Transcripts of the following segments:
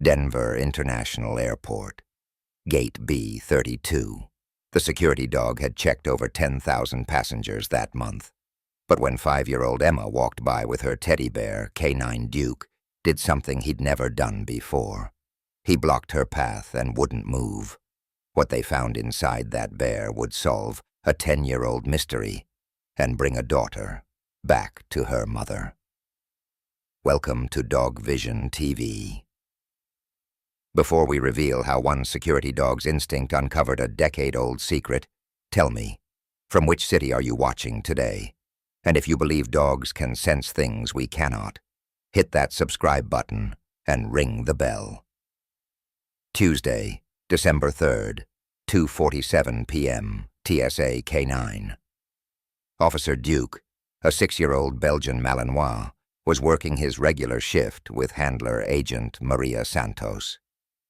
Denver International Airport. Gate B32. The security dog had checked over 10,000 passengers that month. But when 5-year-old Emma walked by with her teddy bear, K9 Duke, did something he'd never done before. He blocked her path and wouldn't move. What they found inside that bear would solve a 10-year-old mystery and bring a daughter back to her mother. Welcome to DogVision TV. Before we reveal how one security dog's instinct uncovered a decade-old secret, tell me, from which city are you watching today? And if you believe dogs can sense things we cannot, hit that subscribe button and ring the bell. Tuesday, December 3rd, 2:47 p.m., TSA K9. Officer Duke, a 6-year-old Belgian Malinois, was working his regular shift with handler agent Maria Santos.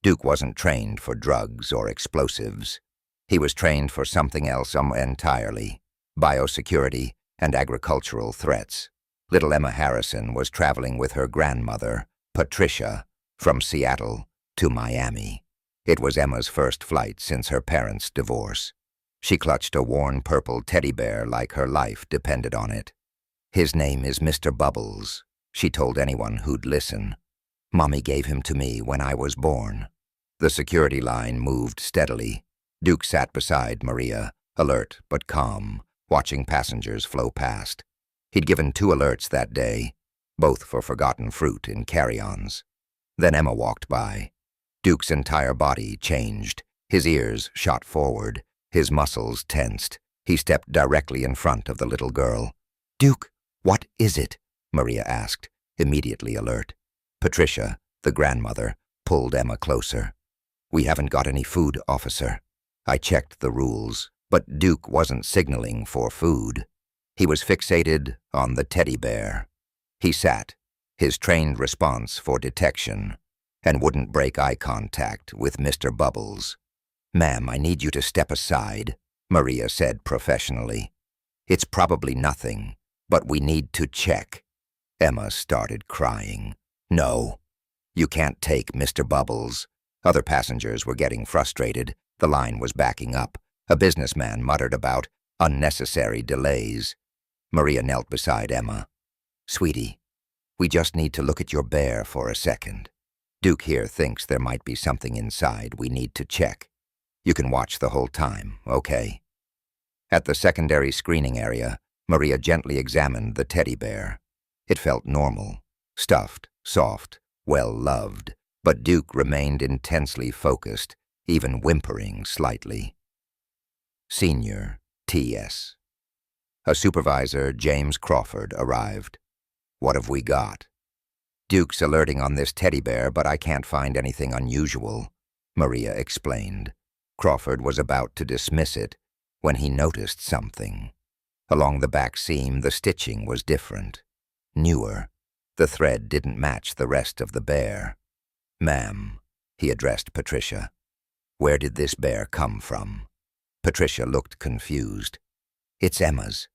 Duke wasn't trained for drugs or explosives. He was trained for something else entirely: biosecurity and agricultural threats. Little Emma Harrison was traveling with her grandmother, Patricia, from Seattle to Miami. It was Emma's first flight since her parents' divorce. She clutched a worn purple teddy bear like her life depended on it. "His name is Mr. Bubbles," she told anyone who'd listen. "Mommy gave him to me when I was born." The security line moved steadily. Duke sat beside Maria, alert but calm, watching passengers flow past. He'd given 2 alerts that day, both for forgotten fruit in carry-ons. Then Emma walked by. Duke's entire body changed. His ears shot forward, his muscles tensed. He stepped directly in front of the little girl. "Duke, what is it?" Maria asked, immediately alert. Patricia, the grandmother, pulled Emma closer. "We haven't got any food, officer." I checked the rules, but Duke wasn't signaling for food. He was fixated on the teddy bear. He sat, his trained response for detection, and wouldn't break eye contact with Mr. Bubbles. "Ma'am, I need you to step aside," Maria said professionally. "It's probably nothing, but we need to check." Emma started crying. "No, you can't take Mr. Bubbles." Other passengers were getting frustrated. The line was backing up. A businessman muttered about unnecessary delays. Maria knelt beside Emma. "Sweetie, we just need to look at your bear for a second. Duke here thinks there might be something inside we need to check. You can watch the whole time, okay?" At the secondary screening area, Maria gently examined the teddy bear. It felt normal, stuffed, soft, well-loved, but Duke remained intensely focused, even whimpering slightly. Senior, T.S. A supervisor, James Crawford, arrived. "What have we got?" "Duke's alerting on this teddy bear, but I can't find anything unusual," Maria explained. Crawford was about to dismiss it when he noticed something. Along the back seam, the stitching was different, newer. The thread didn't match the rest of the bear. "Ma'am," he addressed Patricia, "where did this bear come from?" Patricia looked confused. "It's Emma's.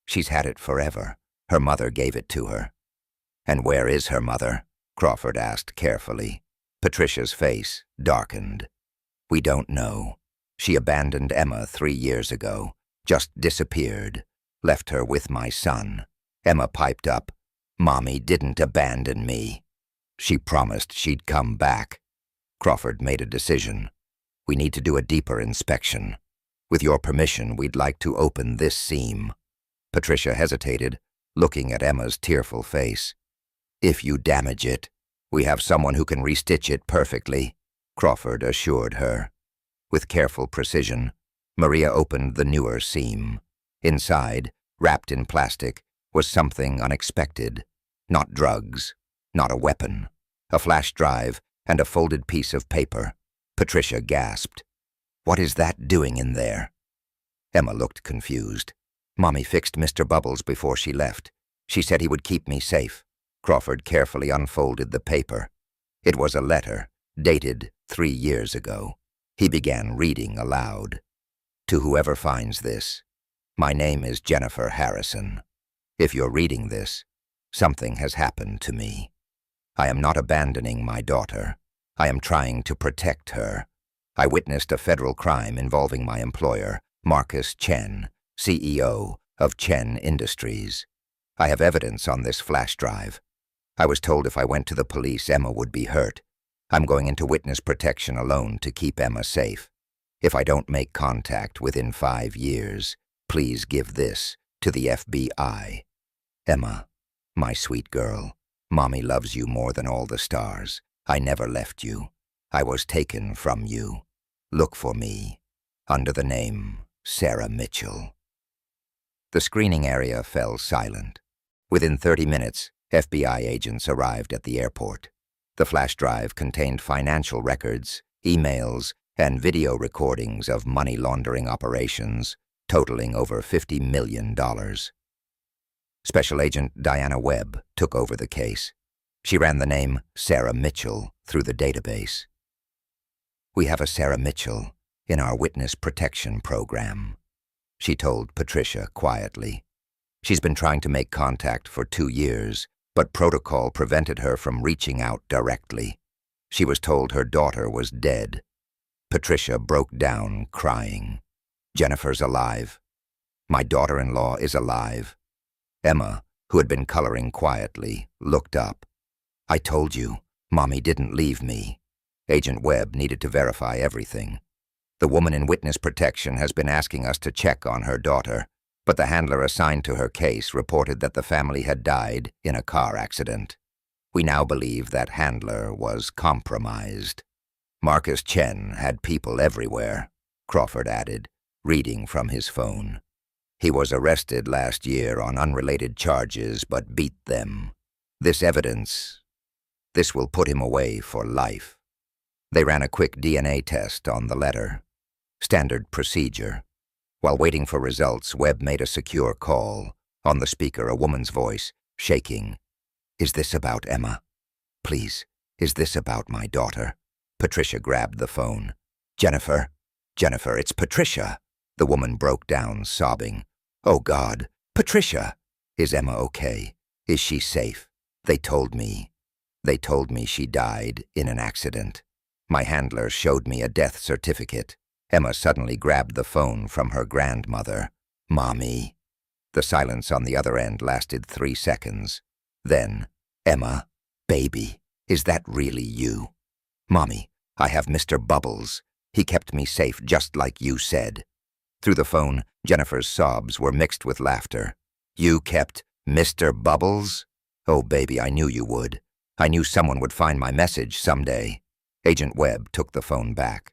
She's had it forever. Her mother gave it to her." "And where is her mother?" Crawford asked carefully. Patricia's face darkened. "We don't know. She abandoned Emma 3 years ago, just disappeared, left her with my son." Emma piped up, "Mommy didn't abandon me. She promised she'd come back." Crawford made a decision. "We need to do a deeper inspection. With your permission, we'd like to open this seam." Patricia hesitated, looking at Emma's tearful face. "If you damage it, we have someone who can restitch it perfectly," Crawford assured her. With careful precision, Maria opened the newer seam. Inside, wrapped in plastic, was something unexpected. Not drugs, not a weapon. A flash drive and a folded piece of paper. Patricia gasped. "What is that doing in there?" Emma looked confused. "Mommy fixed Mr. Bubbles before she left. She said he would keep me safe." Crawford carefully unfolded the paper. It was a letter, dated 3 years ago. He began reading aloud. "To whoever finds this, my name is Jennifer Harrison. If you're reading this, something has happened to me. I am not abandoning my daughter. I am trying to protect her. I witnessed a federal crime involving my employer, Marcus Chen, CEO of Chen Industries. I have evidence on this flash drive. I was told if I went to the police, Emma would be hurt. I'm going into witness protection alone to keep Emma safe. If I don't make contact within 5 years, please give this to the FBI. Emma, my sweet girl, Mommy loves you more than all the stars. I never left you. I was taken from you. Look for me, under the name Sarah Mitchell. The screening area fell silent. Within 30 minutes, FBI agents arrived at the airport. The flash drive contained financial records, emails, and video recordings of money laundering operations, totaling over $50 million. Special Agent Diana Webb took over the case. She ran the name Sarah Mitchell through the database. We have a Sarah Mitchell in our witness protection program, she told Patricia quietly. She's been trying to make contact for 2 years, but protocol prevented her from reaching out directly. She was told her daughter was dead. Patricia broke down, crying. Jennifer's alive. My daughter-in-law is alive. Emma, who had been coloring quietly, looked up. I told you, Mommy didn't leave me. Agent Webb needed to verify everything. The woman in witness protection has been asking us to check on her daughter, but the handler assigned to her case reported that the family had died in a car accident. We now believe that handler was compromised. Marcus Chen had people everywhere, Crawford added, reading from his phone. He was arrested last year on unrelated charges but beat them. This will put him away for life. They ran a quick DNA test on the letter. Standard procedure. While waiting for results, Webb made a secure call. On the speaker, a woman's voice, shaking. Is this about Emma? Please, is this about my daughter? Patricia grabbed the phone. Jennifer, it's Patricia. The woman broke down, sobbing. Oh God, Patricia! Is Emma okay? Is she safe? They told me she died in an accident. My handler showed me a death certificate. Emma suddenly grabbed the phone from her grandmother. Mommy. The silence on the other end lasted 3 seconds. Then, Emma, baby, is that really you? Mommy, I have Mr. Bubbles. He kept me safe just like you said. Through the phone, Jennifer's sobs were mixed with laughter. You kept Mr. Bubbles? Oh, baby, I knew you would. I knew someone would find my message someday. Agent Webb took the phone back.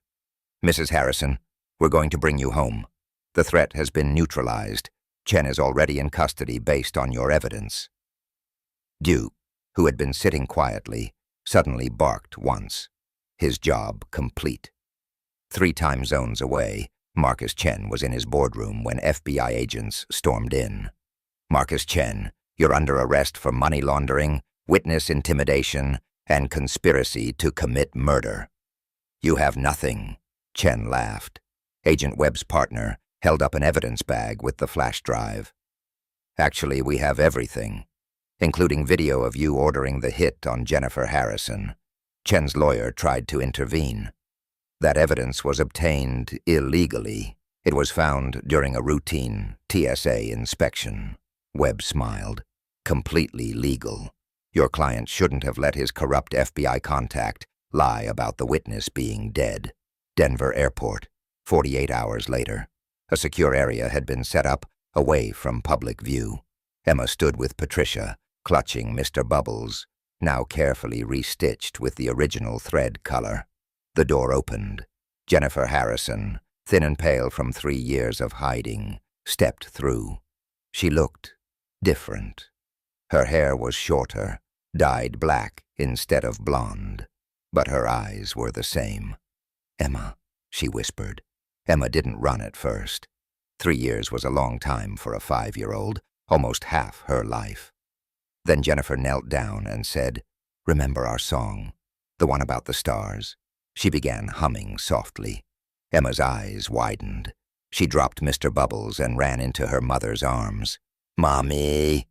Mrs. Harrison, we're going to bring you home. The threat has been neutralized. Chen is already in custody based on your evidence. Duke, who had been sitting quietly, suddenly barked once. His job complete. 3 time zones away, Marcus Chen was in his boardroom when FBI agents stormed in. Marcus Chen, you're under arrest for money laundering, witness intimidation, and conspiracy to commit murder. You have nothing, Chen laughed. Agent Webb's partner held up an evidence bag with the flash drive. Actually, we have everything, including video of you ordering the hit on Jennifer Harrison. Chen's lawyer tried to intervene. That evidence was obtained illegally. It was found during a routine TSA inspection. Webb smiled. Completely legal. Your client shouldn't have let his corrupt FBI contact lie about the witness being dead. Denver Airport, 48 hours later. A secure area had been set up away from public view. Emma stood with Patricia, clutching Mr. Bubbles, now carefully restitched with the original thread color. The door opened. Jennifer Harrison, thin and pale from 3 years of hiding, stepped through. She looked different. Her hair was shorter, dyed black instead of blonde, but her eyes were the same. Emma, she whispered. Emma didn't run at first. 3 years was a long time for a 5-year-old, almost half her life. Then Jennifer knelt down and said, Remember our song, the one about the stars? She began humming softly. Emma's eyes widened. She dropped Mr. Bubbles and ran into her mother's arms. Mommy!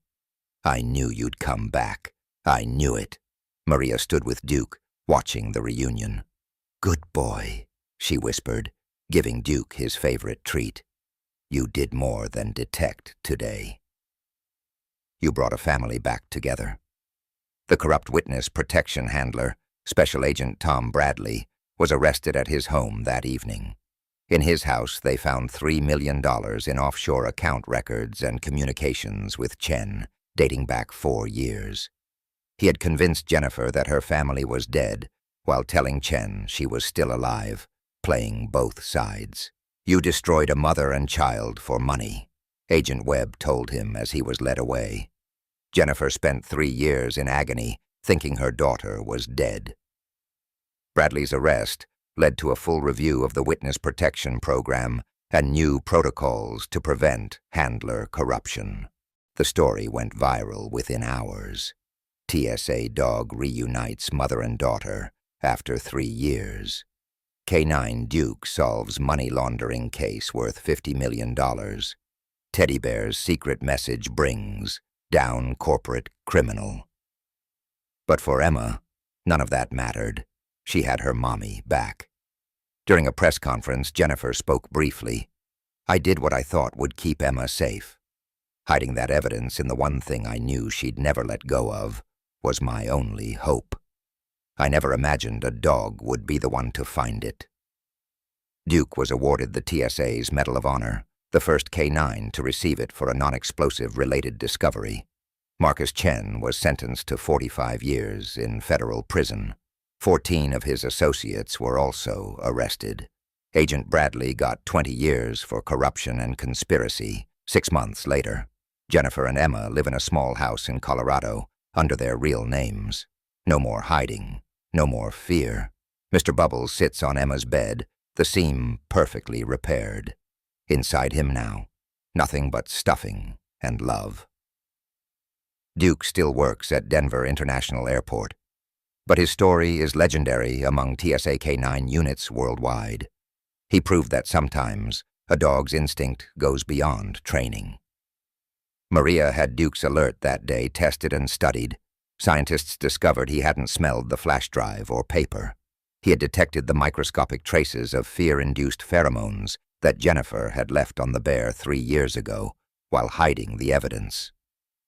I knew you'd come back. I knew it. Maria stood with Duke, watching the reunion. "Good boy," she whispered, giving Duke his favorite treat. "You did more than detect today. You brought a family back together." The corrupt witness protection handler, Special Agent Tom Bradley, was arrested at his home that evening. In his house, they found $3 million in offshore account records and communications with Chen, dating back 4 years. He had convinced Jennifer that her family was dead, while telling Chen she was still alive, playing both sides. "You destroyed a mother and child for money," Agent Webb told him as he was led away. Jennifer spent 3 years in agony, thinking her daughter was dead. Bradley's arrest led to a full review of the witness protection program and new protocols to prevent handler corruption. The story went viral within hours. TSA dog reunites mother and daughter after 3 years. K9 Duke solves money laundering case worth $50 million. Teddy bear's secret message brings down corporate criminal. But for Emma, none of that mattered. She had her mommy back. During a press conference, Jennifer spoke briefly. "I did what I thought would keep Emma safe. Hiding that evidence in the one thing I knew she'd never let go of was my only hope. I never imagined a dog would be the one to find it." Duke was awarded the TSA's Medal of Honor, the first K9 to receive it for a non-explosive related discovery. Marcus Chen was sentenced to 45 years in federal prison. 14 of his associates were also arrested. Agent Bradley got 20 years for corruption and conspiracy. 6 months later, Jennifer and Emma live in a small house in Colorado under their real names. No more hiding, no more fear. Mr. Bubbles sits on Emma's bed, the seam perfectly repaired. Inside him now, nothing but stuffing and love. Duke still works at Denver International Airport, but his story is legendary among TSA K9 units worldwide. He proved that sometimes a dog's instinct goes beyond training. Maria had Duke's alert that day tested and studied. Scientists discovered he hadn't smelled the flash drive or paper. He had detected the microscopic traces of fear-induced pheromones that Jennifer had left on the bear 3 years ago while hiding the evidence.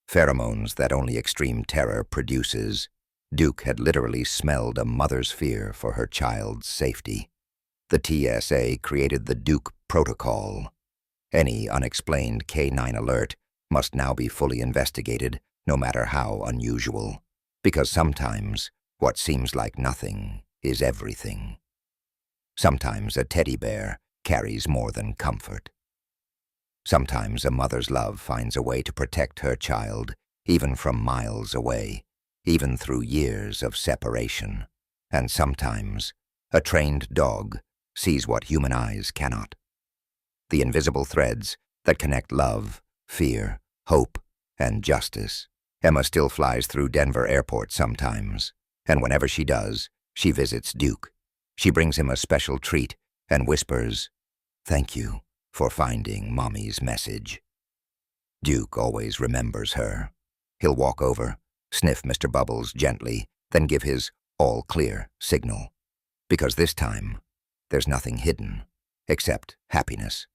Pheromones that only extreme terror produces. Duke had literally smelled a mother's fear for her child's safety. The TSA created the Duke Protocol. Any unexplained K9 alert must now be fully investigated, no matter how unusual, because sometimes what seems like nothing is everything. Sometimes a teddy bear carries more than comfort. Sometimes a mother's love finds a way to protect her child, even from miles away, even through years of separation. And sometimes a trained dog sees what human eyes cannot. The invisible threads that connect love, fear, hope, and justice. Emma still flies through Denver Airport sometimes, and whenever she does, she visits Duke. She brings him a special treat and whispers, "Thank you for finding Mommy's message." Duke always remembers her. He'll walk over, sniff Mr. Bubbles gently, then give his all clear signal. Because this time, there's nothing hidden except happiness.